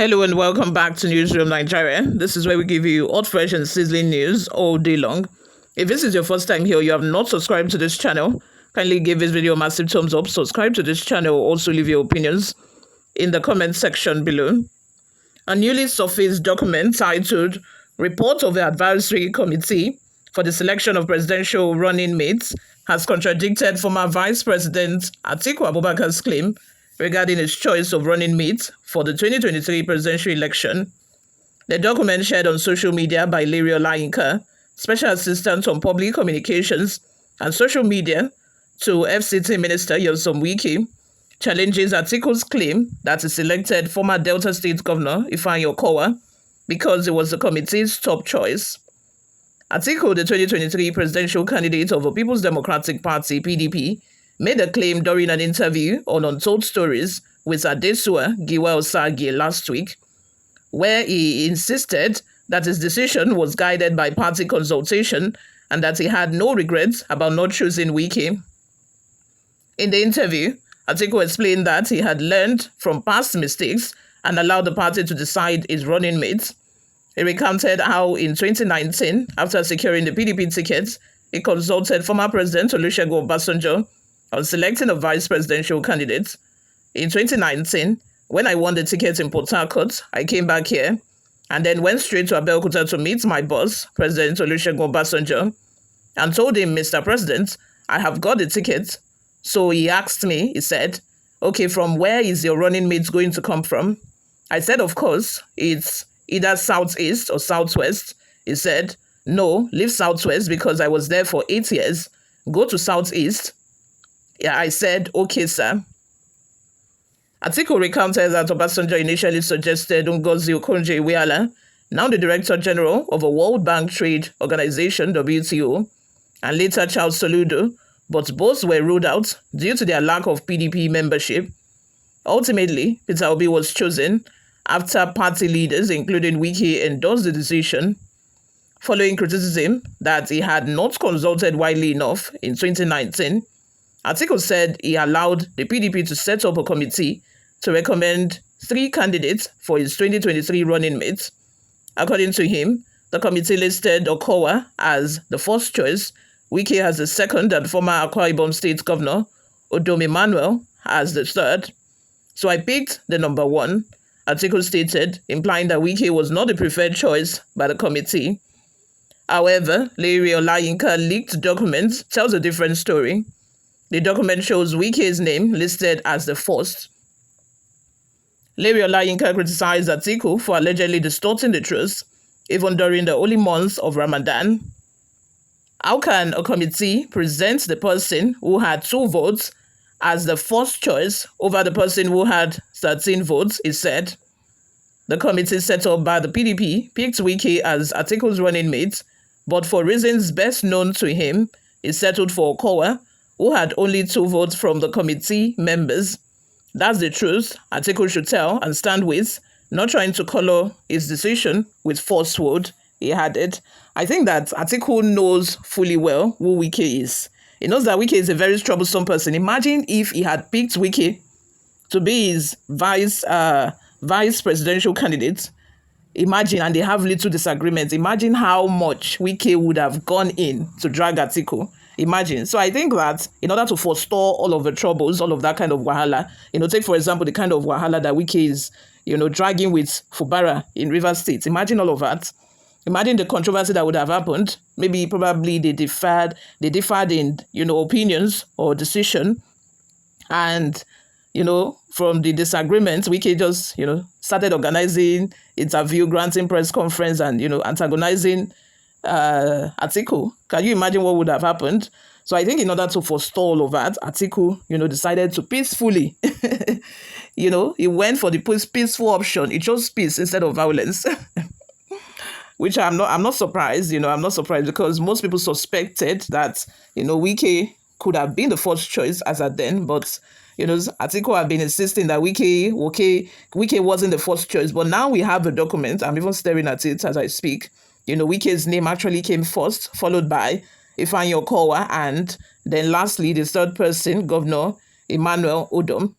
Hello and welcome back to Newsroom Nigeria. This is where we give you hot, fresh and sizzling news all day long. If this is your first time here, you have not subscribed to this channel, kindly give this video a massive thumbs up, subscribe to this channel, also leave your opinions in the comment section below. A newly surfaced document titled Report of the Advisory Committee for the Selection of Presidential Running Mates has contradicted former Vice President Atiku's claim regarding his choice of running mate for the 2023 presidential election. The document shared on social media by Larry Olayinka, Special Assistant on Public Communications and Social Media to FCT Minister Wike, challenges Atiku's claim that he selected former Delta State Governor Okowa because he was the committee's top choice. Atiku, the 2023 presidential candidate of the People's Democratic Party, PDP, made a claim during an interview on Untold Stories with Adesua Giwa Osagi last week, where he insisted that his decision was guided by party consultation and that he had no regrets about not choosing Wike. In the interview, Atiku explained that he had learned from past mistakes and allowed the party to decide his running mate. He recounted how in 2019, after securing the PDP ticket, he consulted former President Olusegun Obasanjo on selecting a vice presidential candidate. In 2019, when I won the ticket in Port Harcourt, I came back here and then went straight to Abeokuta to meet my boss, President Olusegun Obasanjo, and told him, Mr. President, I have got the ticket. So he asked me, he said, okay, from where is your running mate going to come from? I said, of course, it's either southeast or southwest. He said, no, leave southwest because I was there for 8 years. Go to southeast. Yeah, I said, okay, sir. Atiku recounted that Obasanjo initially suggested Ngozi Okonjo-Iweala, now the Director General of a World Bank Trade Organization, WTO, and later Charles Soludo, but both were ruled out due to their lack of PDP membership. Ultimately, Peter Obi was chosen after party leaders, including Wike, endorsed the decision. Following criticism that he had not consulted widely enough in 2019, Atiku said he allowed the PDP to set up a committee to recommend 3 candidates for his 2023 running mate. According to him, the committee listed Okowa as the first choice, Wike as the second, and former Akwa Ibom State Governor Udom Emmanuel as the third. So I picked the number 1, Atiku stated, implying that Wike was not the preferred choice by the committee. However, Larry Olayinka leaked documents tells a different story. The document shows Wike's name listed as the first. Larry Olayinka criticized Atiku for allegedly distorting the truth, even during the holy months of Ramadan. How can a committee present the person who had 2 votes as the first choice over the person who had 13 votes, he said. The committee set up by the PDP picked Wike as Atiku's running mate, but for reasons best known to him, he settled for Okowa, who had only 2 votes from the committee members. That's the truth Atiku should tell and stand with, not trying to color his decision with falsehood, he added. I think that Atiku knows fully well who Wike is. He knows that Wike is a very troublesome person. Imagine if he had picked Wike to be his vice presidential candidate. Imagine, and they have little disagreements. Imagine how much Wike would have gone in to drag Atiku. Imagine. So I think that in order to forestall all of the troubles, all of that kind of wahala, take for example the kind of wahala that Wike is, dragging with Fubara in Rivers State. Imagine all of that. Imagine the controversy that would have happened. Maybe probably they differed in, opinions or decision. And, from the disagreements, Wike just, started organizing interview, granting press conference and, antagonizing Atiku. Can you imagine what would have happened? So I think in order to forestall all of that, Atiku, decided to peacefully, he went for the peaceful option. He chose peace instead of violence. Which I'm not surprised, I'm not surprised because most people suspected that, Wike could have been the first choice as at then, but, Atiku have been insisting that Wike wasn't the first choice, but now we have the document. I'm even staring at it as I speak. Wike's name actually came first, followed by Okowa, and then lastly, the third person, Governor Emmanuel Udom.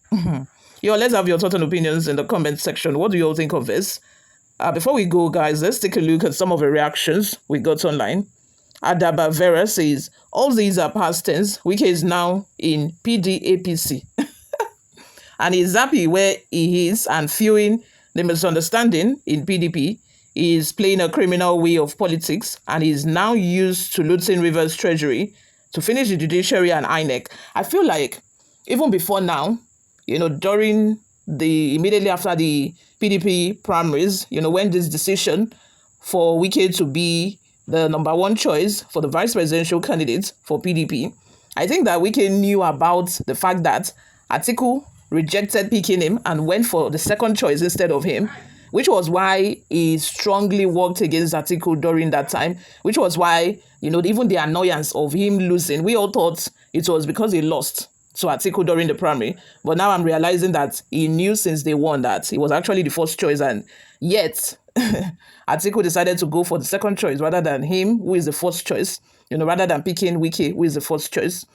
Let's have your thoughts and opinions in the comment section. What do you all think of this? Before we go, guys, let's take a look at some of the reactions we got online. Adaba Vera says, all these are past tense. Wike is now in PDAPC. And he's happy where he is and feeling the misunderstanding in PDP. He is playing a criminal way of politics and is now used to looting Rivers Treasury to finish the judiciary and INEC. I feel like even before now, during immediately after the PDP primaries, when this decision for Wike to be the number one choice for the vice presidential candidate for PDP, I think that Wike knew about the fact that Atiku rejected picking him and went for the second choice instead of him, which was why he strongly worked against Atiku during that time, which was why, even the annoyance of him losing, we all thought it was because he lost to Atiku during the primary. But now I'm realizing that he knew since they won that he was actually the first choice, and yet Atiku decided to go for the second choice rather than him, who is the first choice, rather than picking Wike, who is the first choice.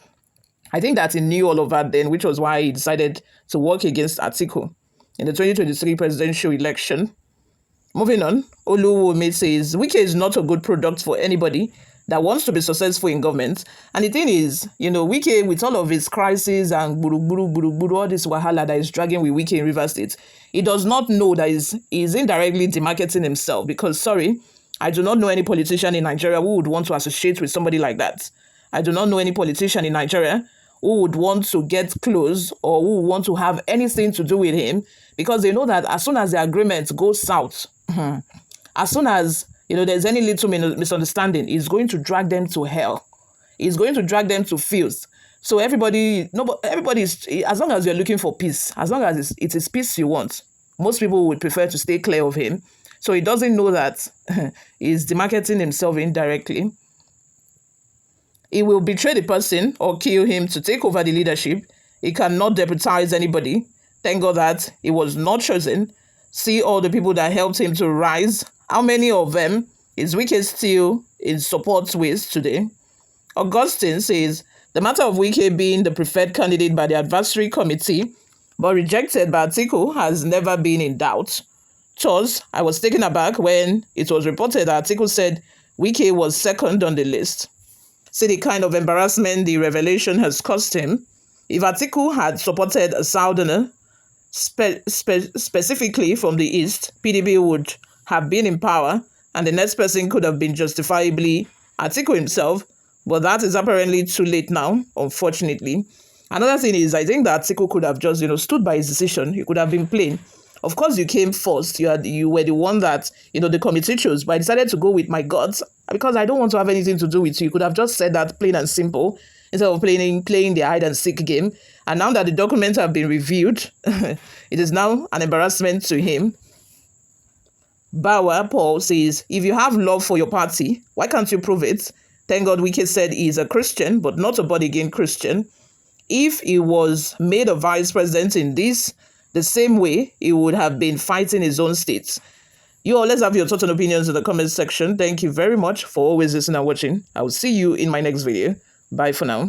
I think that he knew all of that then, which was why he decided to work against Atiku in the 2023 presidential election. Moving on, Oluwome says, Wike is not a good product for anybody that wants to be successful in government. And the thing is, Wike, with all of his crises and all this wahala that is dragging with Wike in Rivers State, he does not know that he's indirectly demarketing himself because, sorry, I do not know any politician in Nigeria who would want to associate with somebody like that. I do not know any politician in Nigeria who would want to get close or who would want to have anything to do with him, because they know that as soon as the agreement goes south, as soon as there's any little misunderstanding, it's going to drag them to hell. It's going to drag them to filth. So everybody is, as long as you're looking for peace, as long as it is peace you want, most people would prefer to stay clear of him. So he doesn't know that he's demarketing himself indirectly. He will betray the person or kill him to take over the leadership. He cannot deputize anybody. Thank God that he was not chosen. See all the people that helped him to rise. How many of them is Wike still in support with today? Augustine says, the matter of Wike being the preferred candidate by the advisory committee but rejected by Atiku has never been in doubt. Thus, I was taken aback when it was reported that Atiku said Wike was second on the list. See the kind of embarrassment the revelation has cost him. If Atiku had supported a southerner, specifically from the east, PDP would have been in power and the next person could have been justifiably Atiku himself, but that is apparently too late now, unfortunately. Another thing is, I think that Atiku could have just, stood by his decision. He could have been plain. Of course, you came first. You were the one that, the committee chose, but I decided to go with my guts because I don't want to have anything to do with you. You could have just said that plain and simple instead of playing the hide and seek game. And now that the documents have been reviewed, it is now an embarrassment to him. Bauer Paul says, if you have love for your party, why can't you prove it? Thank God Wike said he is a Christian, but not a born-again Christian. If he was made a vice president in the same way, he would have been fighting his own states. You all, let's have your thoughts and opinions in the comment section. Thank you very much for always listening and watching. I will see you in my next video. Bye for now.